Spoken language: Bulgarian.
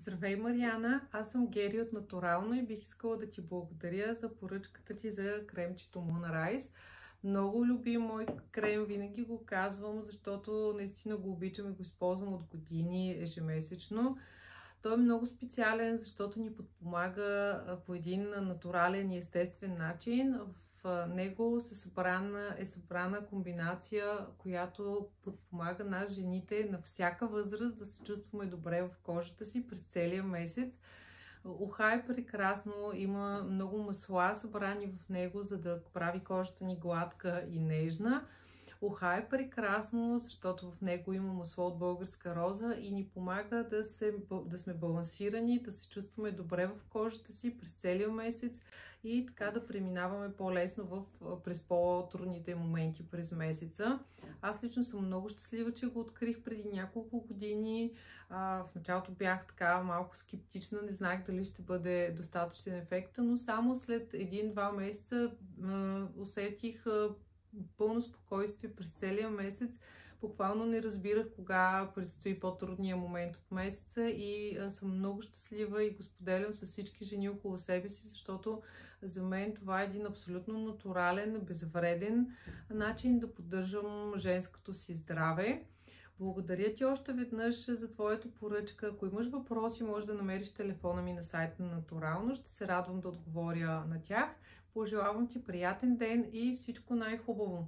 Здравей, Мариана! Аз съм Гери от Натурално и бих искала да ти благодаря за поръчката ти за кремчето Moonrise. Много любим мой крем, винаги го казвам, защото наистина го обичам и го използвам от години ежемесечно. Той е много специален, защото ни подпомага по един натурален и естествен начин. В него е събрана комбинация, която подпомага нас, жените, на всяка възраст да се чувстваме добре в кожата си през целия месец. Уха е прекрасно, има много масла събрани в него, за да прави кожата ни гладка и нежна. Уха е прекрасно, защото в него има масло от българска роза и ни помага да сме балансирани, да се чувстваме добре в кожата си през целия месец и така да преминаваме по-лесно през по-трудните моменти през месеца. Аз лично съм много щастлива, че го открих преди няколко години. В началото бях така малко скептична, не знаех дали ще бъде достатъчен ефект, но само след 1-2 месеца усетих пълно спокойствие през целия месец. Буквално не разбирах кога предстои по-трудния момент от месеца и съм много щастлива и го споделям с всички жени около себе си, защото за мен това е един абсолютно натурален, безвреден начин да поддържам женското си здраве. Благодаря ти още веднъж за твоята поръчка. Ако имаш въпроси, можеш да намериш телефона ми на сайта на Натурално. Ще се радвам да отговоря на тях. Пожелавам ти приятен ден и всичко най-хубаво!